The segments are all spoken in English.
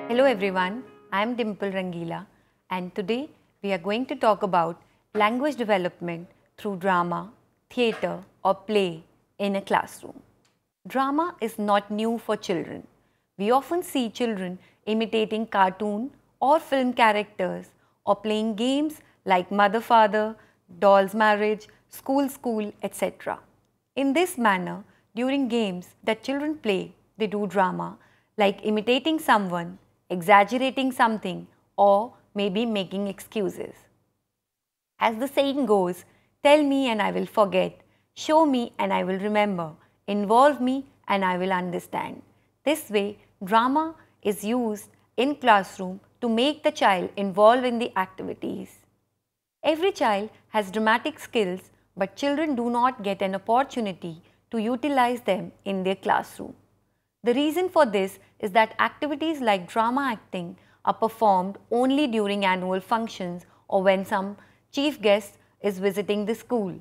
Hello everyone, I am Dimple Rangila and today we are going to talk about language development through drama, theatre or play in a classroom. Drama is not new for children. We often see children imitating cartoon or film characters or playing games like Mother Father, Doll's Marriage, School, etc. In this manner, during games that children play, they do drama like imitating someone, exaggerating something, or maybe making excuses. As the saying goes, tell me and I will forget, show me and I will remember, involve me and I will understand. This way, drama is used in classroom to make the child involved in the activities. Every child has dramatic skills, but children do not get an opportunity to utilize them in their classroom. The reason for this is that activities like drama acting are performed only during annual functions or when some chief guest is visiting the school.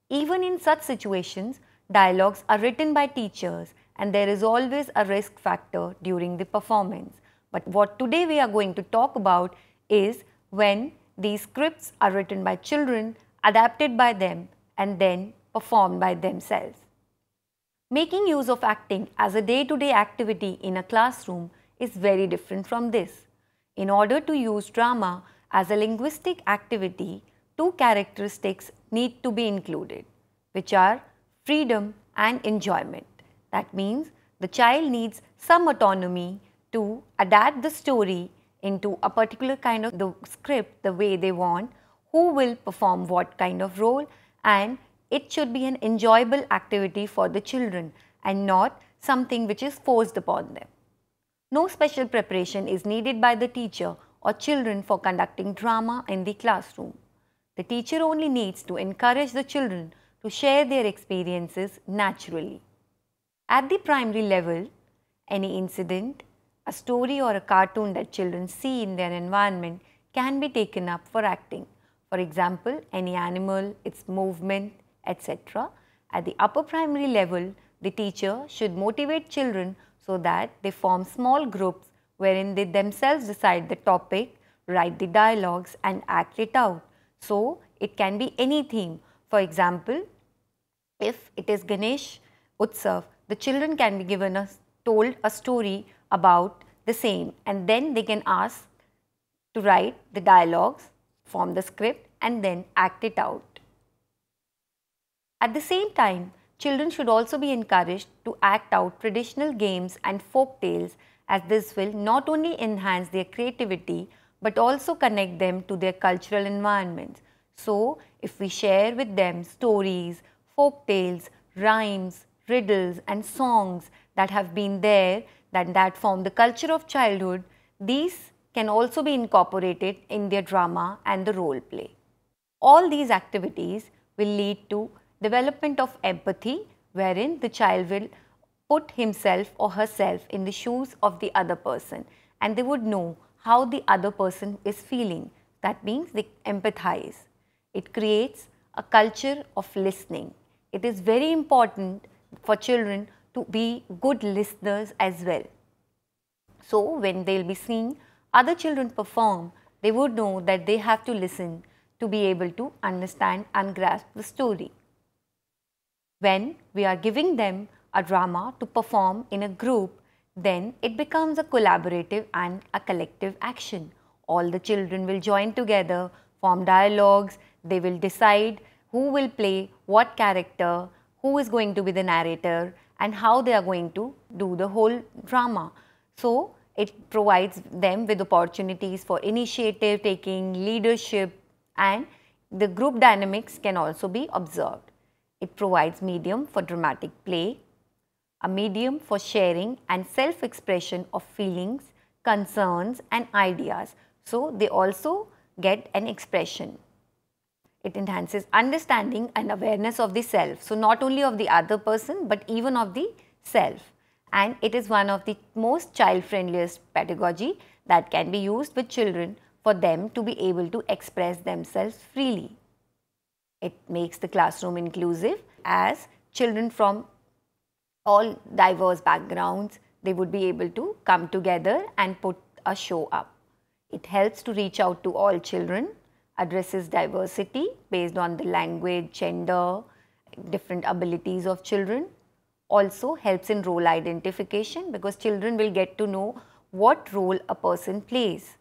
Even in such situations, dialogues are written by teachers and there is always a risk factor during the performance. But what today we are going to talk about is when these scripts are written by children, adapted by them and then performed by themselves. Making use of acting as a day-to-day activity in a classroom is very different from this. In order to use drama as a linguistic activity, two characteristics need to be included, which are freedom and enjoyment. That means the child needs some autonomy to adapt the story into a particular kind of the script the way they want, who will perform what kind of role, and it should be an enjoyable activity for the children and not something which is forced upon them. No special preparation is needed by the teacher or children for conducting drama in the classroom. The teacher only needs to encourage the children to share their experiences naturally. At the primary level, any incident, a story or a cartoon that children see in their environment can be taken up for acting. For example, any animal, its movement, etc. At the upper primary level, the teacher should motivate children so that they form small groups wherein they themselves decide the topic, write the dialogues and act it out. So, it can be any theme. For example, if it is Ganesh Utsav, the children can be told a story about the same and then they can ask to write the dialogues, form the script and then act it out. At the same time, children should also be encouraged to act out traditional games and folk tales as this will not only enhance their creativity but also connect them to their cultural environments. So, if we share with them stories, folk tales, rhymes, riddles and songs that have been there that form the culture of childhood, these can also be incorporated in their drama and the role play. All these activities will lead to development of empathy wherein the child will put himself or herself in the shoes of the other person and they would know how the other person is feeling. That means they empathize. It creates a culture of listening. It is very important for children to be good listeners as well. So, when they will be seeing other children perform, they would know that they have to listen to be able to understand and grasp the story. When we are giving them a drama to perform in a group, then it becomes a collaborative and a collective action. All the children will join together, form dialogues, they will decide who will play what character, who is going to be the narrator and how they are going to do the whole drama. So, it provides them with opportunities for initiative taking, leadership and the group dynamics can also be observed. It provides medium for dramatic play, a medium for sharing and self-expression of feelings, concerns and ideas. So, they also get an expression. It enhances understanding and awareness of the self. So, not only of the other person but even of the self. And it is one of the most child-friendliest pedagogy that can be used with children for them to be able to express themselves freely. It makes the classroom inclusive as children from all diverse backgrounds, they would be able to come together and put a show up. It helps to reach out to all children, addresses diversity based on the language, gender, different abilities of children. Also helps in role identification because children will get to know what role a person plays.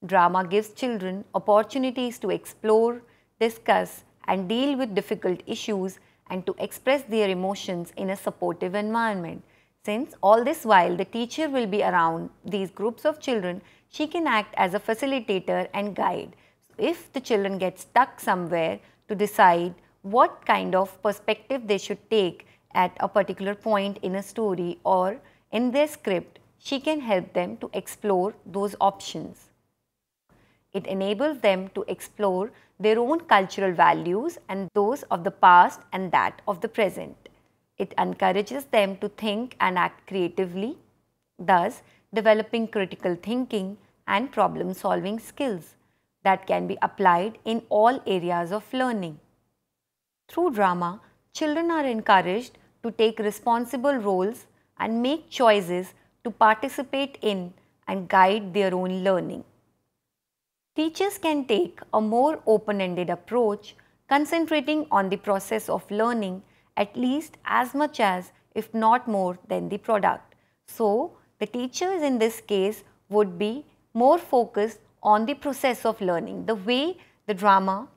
Drama gives children opportunities to explore, discuss and deal with difficult issues and to express their emotions in a supportive environment. Since all this while the teacher will be around these groups of children, she can act as a facilitator and guide. If the children get stuck somewhere to decide what kind of perspective they should take at a particular point in a story or in their script, she can help them to explore those options. It enables them to explore their own cultural values and those of the past and that of the present. It encourages them to think and act creatively, thus developing critical thinking and problem solving skills that can be applied in all areas of learning. Through drama, children are encouraged to take responsible roles and make choices to participate in and guide their own learning. Teachers can take a more open-ended approach, concentrating on the process of learning at least as much as, if not more, than the product. So, the teachers in this case would be more focused on the process of learning, the way the drama,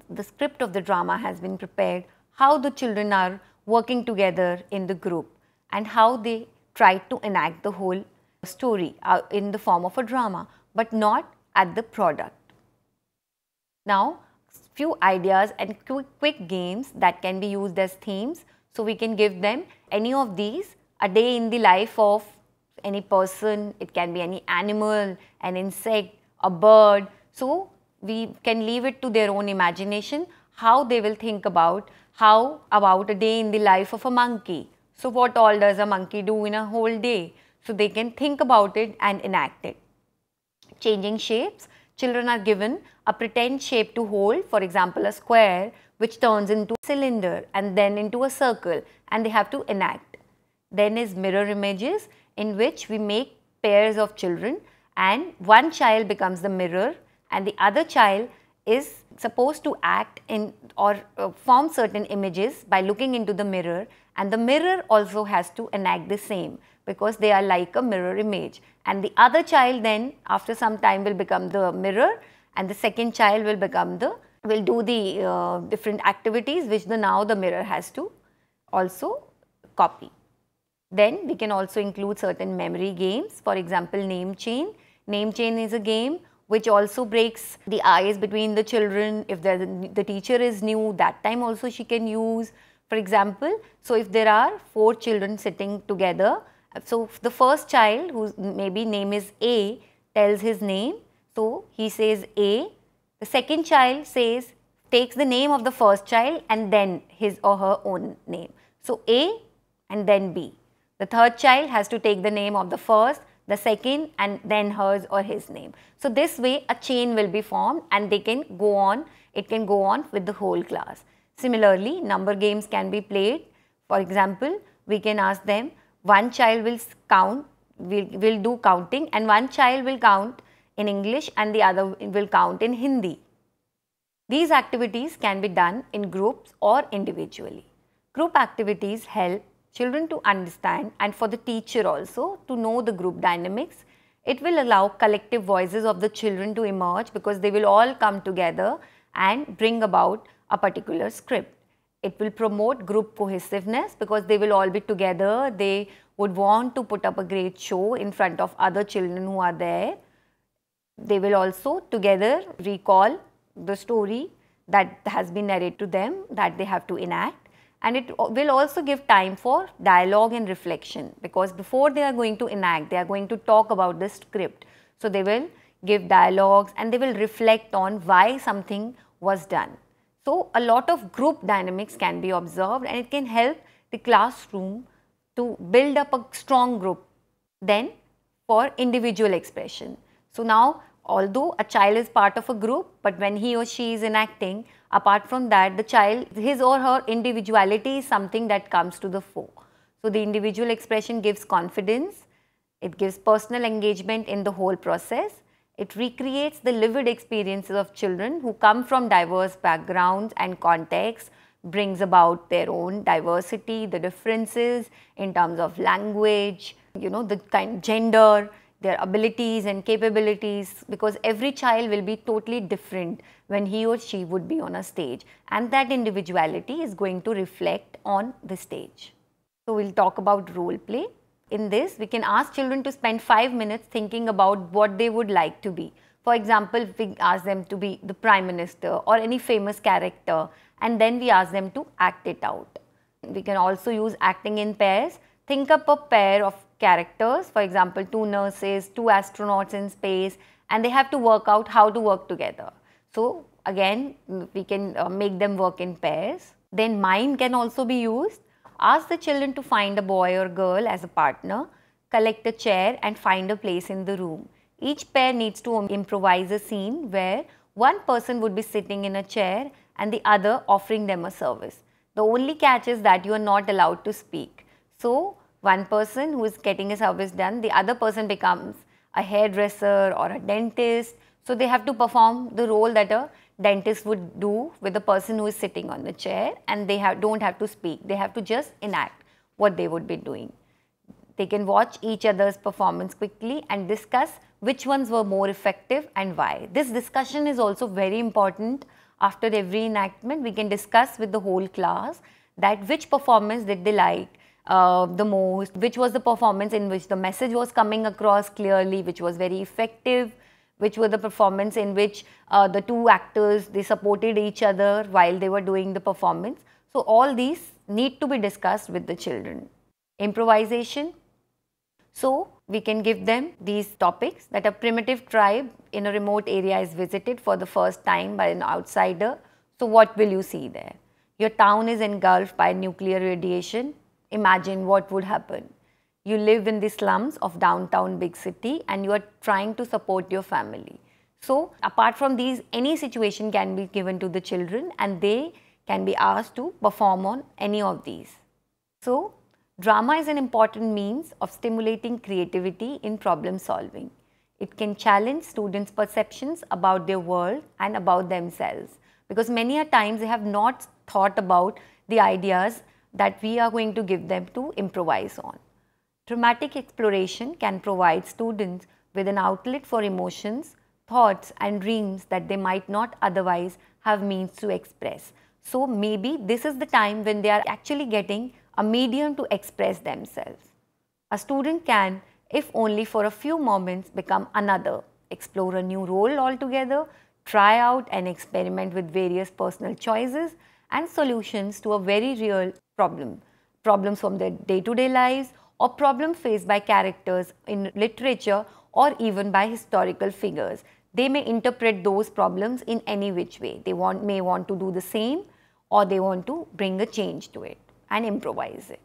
the script of the drama has been prepared, how the children are working together in the group and how they try to enact the whole story in the form of a drama, but not at the product. Now, few ideas and quick games that can be used as themes. So, we can give them any of these, a day in the life of any person, it can be any animal, an insect, a bird. So, we can leave it to their own imagination how they will think about a day in the life of a monkey. So, what all does a monkey do in a whole day? So, they can think about it and enact it. Changing shapes, children are given a pretend shape to hold, for example, a square which turns into a cylinder and then into a circle and they have to enact. Then is mirror images in which we make pairs of children and one child becomes the mirror and the other child is supposed to act in or form certain images by looking into the mirror, and the mirror also has to enact the same because they are like a mirror image, and the other child then after some time will become the mirror and the second child will do the different activities which now the mirror has to also copy. Then we can also include certain memory games, for example name chain. Name chain is a game which also breaks the ice between the children. If the teacher is new, that time also she can use. For example, so if there are 4 children sitting together, so the first child whose maybe name is A tells his name, so he says A. The second child takes the name of the first child and then his or her own name. So A and then B. The third child has to take the name of the first, the second and then hers or his name. So this way a chain will be formed and they can go on, it can go on with the whole class. Similarly, number games can be played. For example, we can ask them, one child will count, will do counting and one child will count in English and the other will count in Hindi. These activities can be done in groups or individually. Group activities help children to understand and for the teacher also to know the group dynamics. It will allow collective voices of the children to emerge because they will all come together and bring about a particular script. It will promote group cohesiveness because they will all be together. They would want to put up a great show in front of other children who are there. They will also together recall the story that has been narrated to them that they have to enact. And it will also give time for dialogue and reflection because before they are going to enact, they are going to talk about the script. So they will give dialogues and they will reflect on why something was done. So a lot of group dynamics can be observed and it can help the classroom to build up a strong group. Then for individual expression. So now although a child is part of a group, but when he or she is enacting, apart from that, the child, his or her individuality is something that comes to the fore. So the individual expression gives confidence, It gives personal engagement in the whole process. It recreates the lived experiences of children who come from diverse backgrounds and contexts, brings about their own diversity, the differences in terms of language, the kind gender, their abilities and capabilities, because every child will be totally different when he or she would be on a stage, and that individuality is going to reflect on the stage. So we'll talk about role play. In this, we can ask children to spend 5 minutes thinking about what they would like to be. For example, we ask them to be the Prime Minister or any famous character, and then we ask them to act it out. We can also use acting in pairs. Think up a pair of characters, for example, 2 nurses, 2 astronauts in space, and they have to work out how to work together. So again, we can make them work in pairs. Then mime can also be used. Ask the children to find a boy or girl as a partner, collect a chair and find a place in the room. Each pair needs to improvise a scene where one person would be sitting in a chair and the other offering them a service. The only catch is that you are not allowed to speak. So one person who is getting a service done, the other person becomes a hairdresser or a dentist. So they have to perform the role that a dentist would do with the person who is sitting on the chair, and they don't have to speak. They have to just enact what they would be doing. They can watch each other's performance quickly and discuss which ones were more effective and why. This discussion is also very important. After every enactment, we can discuss with the whole class that which performance did they like the most, which was the performance in which the message was coming across clearly, which was very effective, which were the performance in which the 2 actors, they supported each other while they were doing the performance. So all these need to be discussed with the children. Improvisation. So we can give them these topics that a primitive tribe in a remote area is visited for the first time by an outsider. So what will you see there? Your town is engulfed by nuclear radiation. Imagine what would happen. You live in the slums of downtown big city and you are trying to support your family. So apart from these, any situation can be given to the children and they can be asked to perform on any of these. So drama is an important means of stimulating creativity in problem solving. It can challenge students' perceptions about their world and about themselves, because many a times they have not thought about the ideas that we are going to give them to improvise on. Dramatic exploration can provide students with an outlet for emotions, thoughts and dreams that they might not otherwise have means to express. So maybe this is the time when they are actually getting a medium to express themselves. A student can, if only for a few moments, become another, explore a new role altogether, try out and experiment with various personal choices and solutions to a very real problem. Problems from their day-to-day lives or problems faced by characters in literature or even by historical figures. They may interpret those problems in any which way. They may want to do the same or they want to bring a change to it and improvise it.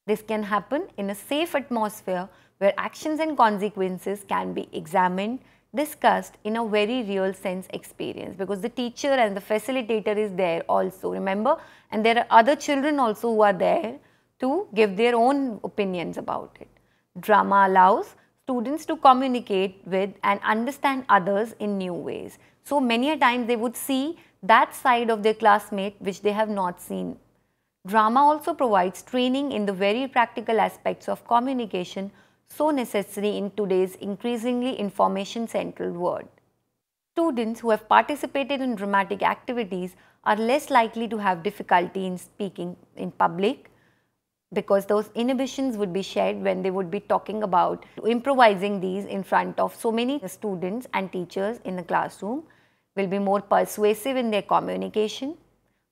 This can happen in a safe atmosphere where actions and consequences can be examined, discussed in a very real sense experience, because the teacher and the facilitator is there also, remember, and there are other children also who are there to give their own opinions about it. Drama allows students to communicate with and understand others in new ways. So many a times they would see that side of their classmate which they have not seen. Drama also provides training in the very practical aspects of communication so necessary in today's increasingly information-central world. Students who have participated in dramatic activities are less likely to have difficulty in speaking in public, because those inhibitions would be shed when they would be talking about improvising these in front of so many students and teachers in the classroom, will be more persuasive in their communication,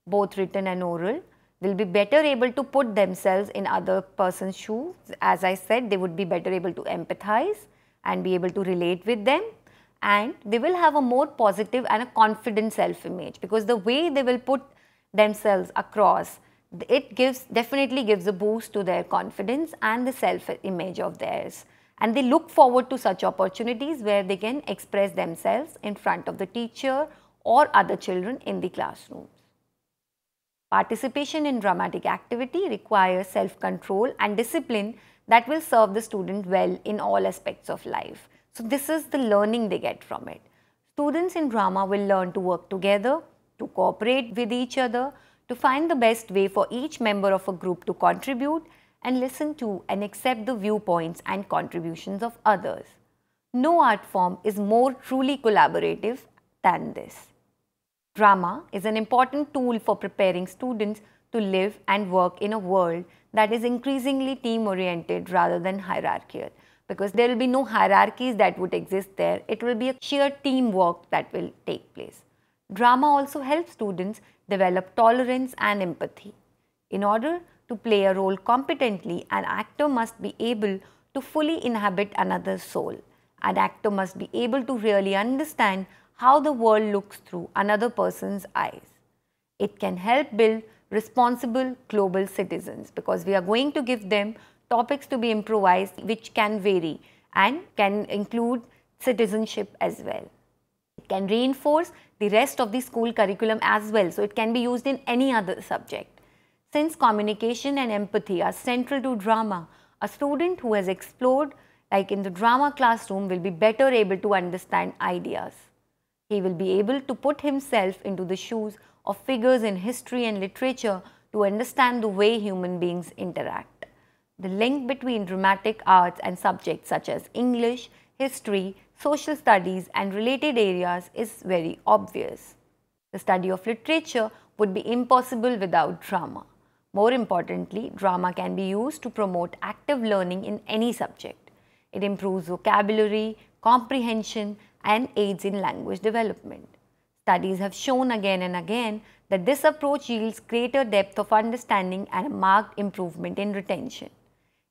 both written and oral, will be better able to put themselves in other person's shoes. As I said, they would be better able to empathize and be able to relate with them, and they will have a more positive and a confident self-image, because the way they will put themselves across, it definitely gives a boost to their confidence and the self-image of theirs. And they look forward to such opportunities where they can express themselves in front of the teacher or other children in the classrooms. Participation in dramatic activity requires self-control and discipline that will serve the student well in all aspects of life. So this is the learning they get from it. Students in drama will learn to work together, to cooperate with each other, to find the best way for each member of a group to contribute and listen to and accept the viewpoints and contributions of others. No art form is more truly collaborative than this. Drama is an important tool for preparing students to live and work in a world that is increasingly team-oriented rather than hierarchical, because there will be no hierarchies that would exist there. It will be a sheer teamwork that will take place. Drama also helps students develop tolerance and empathy. In order to play a role competently, an actor must be able to fully inhabit another's soul. An actor must be able to really understand how the world looks through another person's eyes. It can help build responsible global citizens, because we are going to give them topics to be improvised which can vary and can include citizenship as well. It can reinforce the rest of the school curriculum as well, so it can be used in any other subject. Since communication and empathy are central to drama, a student who has explored like in the drama classroom will be better able to understand ideas. He will be able to put himself into the shoes of figures in history and literature to understand the way human beings interact. The link between dramatic arts and subjects such as English, history, social studies and related areas is very obvious. The study of literature would be impossible without drama. More importantly, drama can be used to promote active learning in any subject. It improves vocabulary, comprehension and aids in language development. Studies have shown again and again that this approach yields greater depth of understanding and a marked improvement in retention.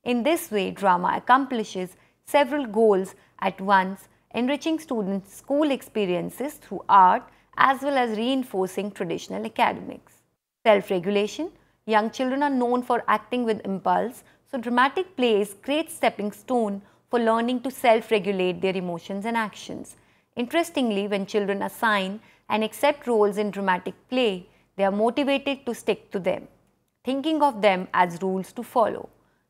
In this way, drama accomplishes several goals at once, enriching students' school experiences through art as well as reinforcing traditional academics. Self-regulation. Young children are known for acting with impulse, so dramatic play is a great stepping stone for learning to self-regulate their emotions and actions. Interestingly, when children assign and accept roles in dramatic play, they are motivated to stick to them, thinking of them as rules to follow,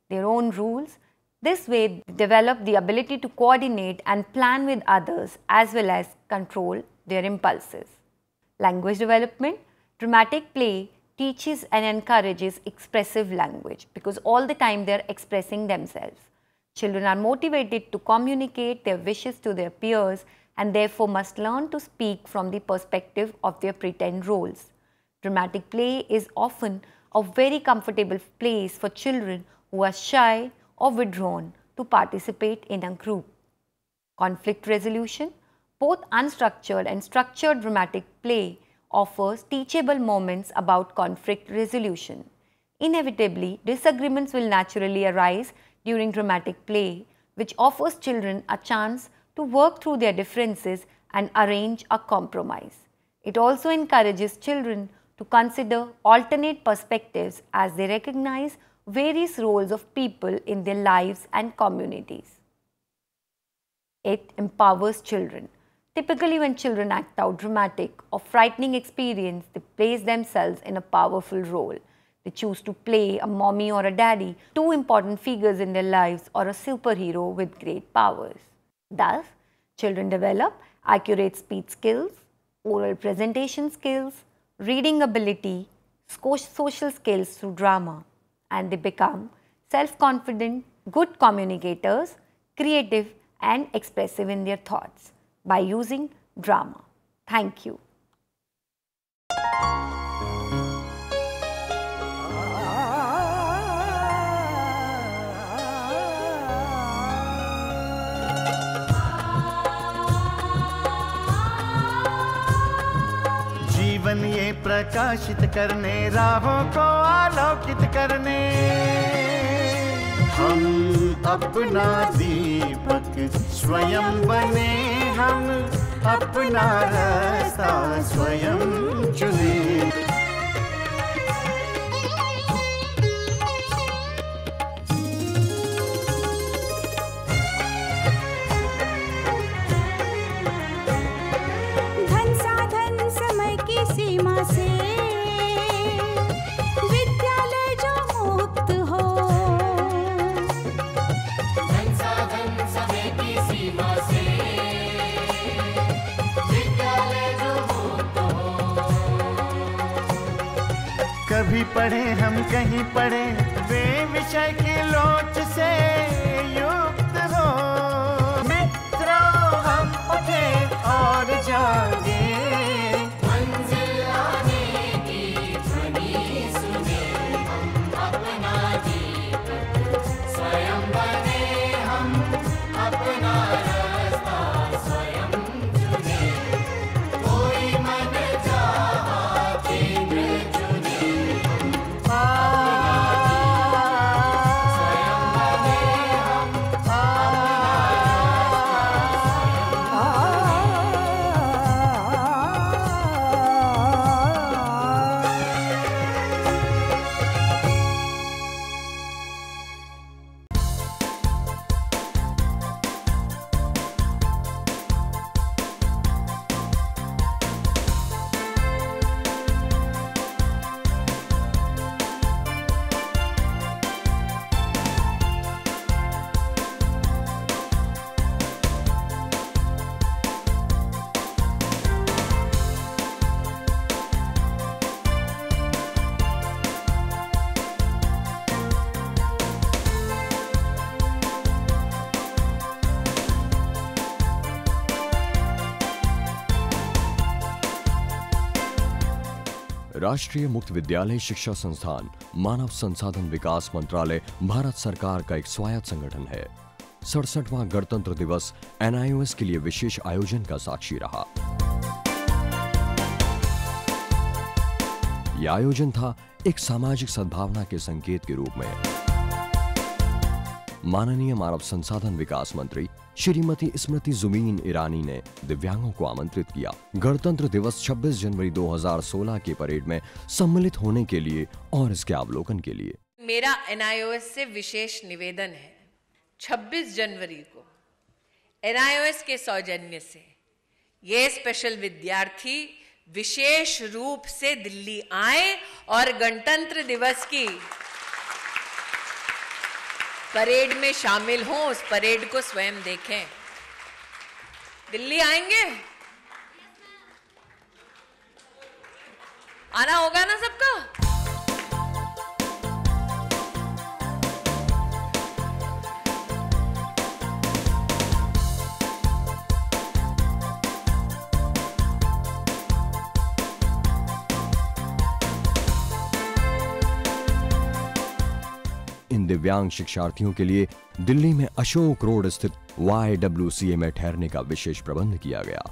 their own rules. This way, they develop the ability to coordinate and plan with others as well as control their impulses. Language development. Dramatic play teaches and encourages expressive language, because all the time they are expressing themselves. Children are motivated to communicate their wishes to their peers and therefore must learn to speak from the perspective of their pretend roles. Dramatic play is often a very comfortable place for children who are shy or withdrawn to participate in a group. Conflict resolution. Both unstructured and structured dramatic play offers teachable moments about conflict resolution. Inevitably, disagreements will naturally arise during dramatic play, which offers children a chance to work through their differences and arrange a compromise. It also encourages children to consider alternate perspectives as they recognize various roles of people in their lives and communities. It empowers children. Typically, when children act out dramatic or frightening experience, they place themselves in a powerful role. They choose to play a mommy or a daddy, two important figures in their lives, or a superhero with great powers. Thus, children develop accurate speech skills, oral presentation skills, reading ability, social skills through drama, and they become self-confident, good communicators, creative and expressive in their thoughts by using drama. Thank you. जीवन ये प्रकाशित करने, राहों को आलोकित करने, हम अपना दीपक स्वयं बने, हम अपना रास्ता स्वयं चुने। धन साधन समय की सीमा से विद्यालय जो मुक्त हो, सीमा से विद्यालय जो मुक्त हो। कभी पढ़े हम कहीं पढ़े वे विषय की लोच से युक्त हो। मित्रों हम उठे और जागे, मंजिल आने की ध्वनि सुने, हम अपना दीपक स्वयं बने, हम अपना रास्ता स्वयं चुने, कोई मन चाहा केंद्र चुने, राष्ट्रीय मुक्त विद्यालय शिक्षा संस्थान मानव संसाधन विकास मंत्रालय भारत सरकार का एक स्वायत्त संगठन है। 67वां गणतंत्र दिवस NIOS के लिए विशेष आयोजन का साक्षी रहा। यह आयोजन था एक सामाजिक सद्भावना के संकेत के रूप में। माननीय मानव संसाधन विकास मंत्री श्रीमती स्मृति जुबीन ईरानी ने दिव्यांगों को आमंत्रित किया गणतंत्र दिवस 26 जनवरी 2016 के परेड में सम्मिलित होने के लिए और इसके अवलोकन के लिए। मेरा NIOS से विशेष निवेदन है, 26 जनवरी को NIOS के सौजन्य से ये स्पेशल विद्यार्थी विशेष रूप से दिल्ली आए और गणतंत्र दिवस की परेड में शामिल हों, उस परेड को स्वयं देखें। दिल्ली आएंगे? आना होगा ना सबका? इन दिव्यांग शिक्षार्थियों के लिए दिल्ली में अशोक रोड स्थित YWCA में ठहरने का विशेष प्रबंध किया गया।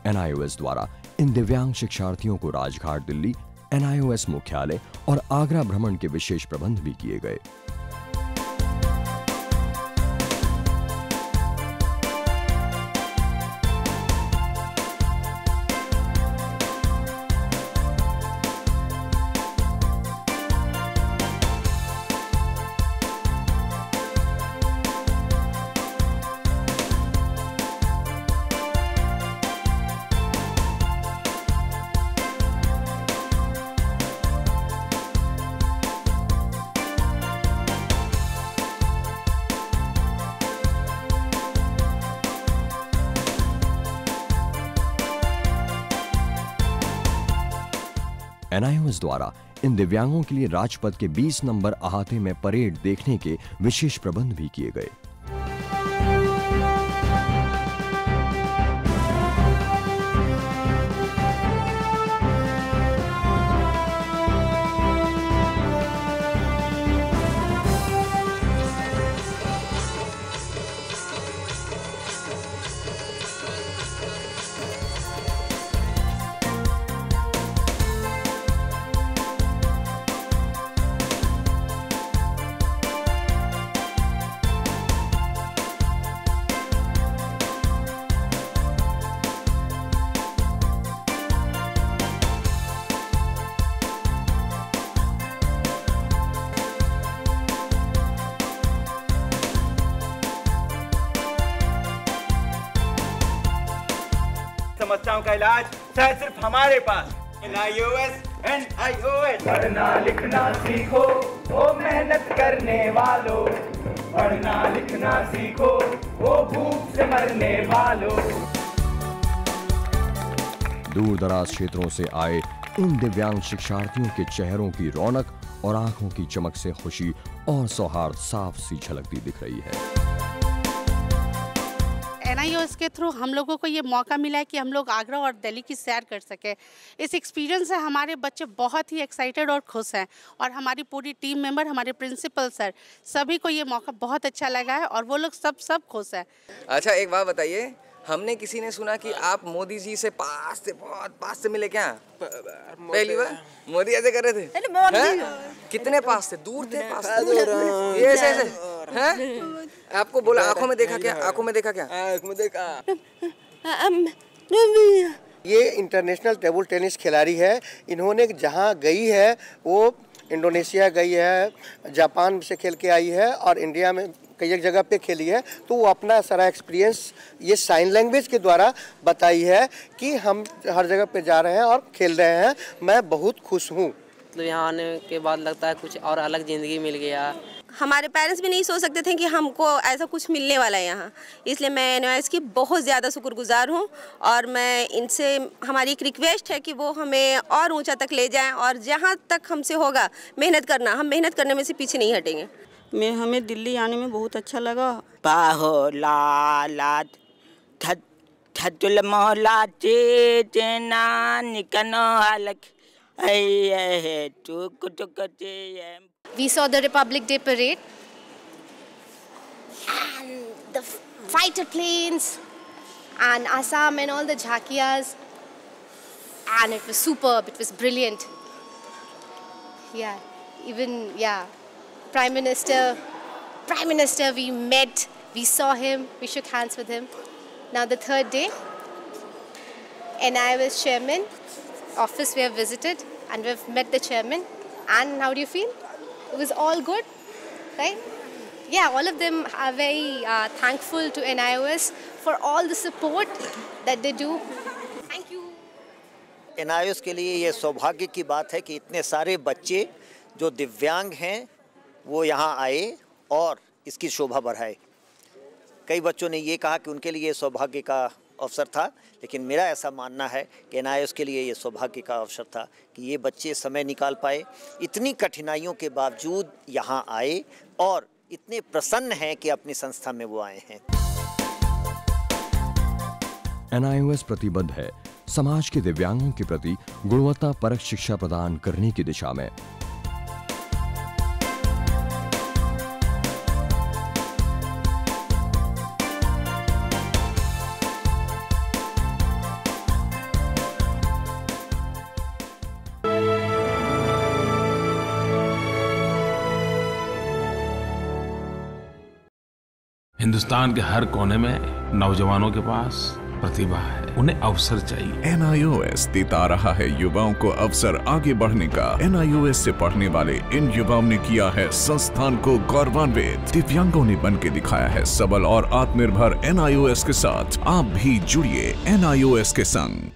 NIOS द्वारा इन दिव्यांग शिक्षार्थियों को राजघाट दिल्ली, NIOS मुख्यालय और आगरा भ्रमण के विशेष प्रबंध भी किए गए। NIOS द्वारा इन दिव्यांगों के लिए राजपथ के 20 नंबर अहाते में परेड देखने के विशेष प्रबंध भी किए गए। समस्याओं का इलाज शायद सिर्फ हमारे पास। NIOS NIOS। पढ़ना लिखना सीखो वो मेहनत करने वालों, पढ़ना लिखना सीखो वो भूख से मरने वालों। दूर दराज क्षेत्रों से आए इन दिव्यांग शिक्षार्थियों के चेहरों की रौनक और आंखों की चमक से खुशी और सौहार्द साफ सी झलकती दिख रही है। NIOS के थ्रू हम लोगों को ये मौका मिला है कि हम लोग आगरा और दिल्ली की सैर कर सके। इस एक्सपीरियंस से हमारे बच्चे बहुत ही एक्साइटेड और खुश हैं और हमारी पूरी टीम मेंबर, हमारे प्रिंसिपल सर, सभी को ये मौका बहुत अच्छा लगा है और वो लोग सब खुश हैं। अच्छा, एक बात बताइए, हमने किसी ने सुना कि आप मोदी जी से बहुत पास से मिले क्या? पहली बार मोदी ऐसे कर रहे थे? कितने पास थे? दूर थे, पास थे? ये ऐसे हैं? आपको बोला आंखों में देखा क्या? आंखों में देखा क्या? आंखों में देखा। ये इंटरनेशनल टेबल टेनिस खिलाड़ी है। इन्होंने जहाँ गई है वो इंडोनेशिया गई है, जापान से खेल के आई है और इंडिया में कई एक जगह पे खेली है। तो वो अपना सारा एक्सपीरियंस ये साइन लैंग्वेज के द्वारा बताई है कि हम हर जगह पे जा रहे हैं और खेल रहे हैं। मैं बहुत खुश हूँ। तो यहाँ आने के बाद लगता है कुछ और अलग ज़िंदगी मिल गया। हमारे पेरेंट्स भी नहीं सोच सकते थे कि हमको ऐसा कुछ मिलने वाला है यहाँ, इसलिए मैं NIOS की बहुत ज़्यादा शुक्रगुजार हूँ और मैं इनसे, हमारी एक रिक्वेस्ट है कि वो हमें और ऊंचा तक ले जाएं और जहाँ तक हमसे होगा मेहनत करना, हम मेहनत करने में से पीछे नहीं हटेंगे। हमें दिल्ली आने में बहुत अच्छा लगा। पाहो लालात ठठुल मोहला चेना निकनो अलग है टुक टुक चे। We saw the Republic Day parade and the fighter planes and Assam and all the jhakias, and it was superb, it was brilliant. Yeah, even Prime Minister we met, we saw him, we shook hands with him. Now the third day, NIOS chairman office we have visited and we've met the chairman. And how do you feel? It was all good, right? Yeah, all of them are very thankful to NIOS for all the support that they do. Thank you. NIOS के लिए ये सौभाग्य की बात है कि इतने सारे बच्चे जो दिव्यांग हैं वो यहाँ आए और इसकी शोभा बढ़ाए। कई बच्चों ने ये कहा कि उनके लिए सौभाग्य का अवसर था, लेकिन मेरा ऐसा मानना है कि NIOS के लिए ये सौभाग्य का अवसर था कि ये बच्चे समय निकाल पाए, इतनी कठिनाइयों के बावजूद यहाँ आए और इतने प्रसन्न हैं कि अपनी संस्था में वो आए हैं। NIOS प्रतिबद्ध है समाज के दिव्यांगों के प्रति गुणवत्ता परक शिक्षा प्रदान करने की दिशा में। हिंदुस्तान के हर कोने में नौजवानों के पास प्रतिभा है, उन्हें अवसर चाहिए। NIOS देता रहा है युवाओं को अवसर आगे बढ़ने का। NIOS से पढ़ने वाले इन युवाओं ने किया है संस्थान को गौरवान्वित। दिव्यांगों ने बन के दिखाया है सबल और आत्मनिर्भर। NIOS के साथ आप भी जुड़िए NIOS के संग।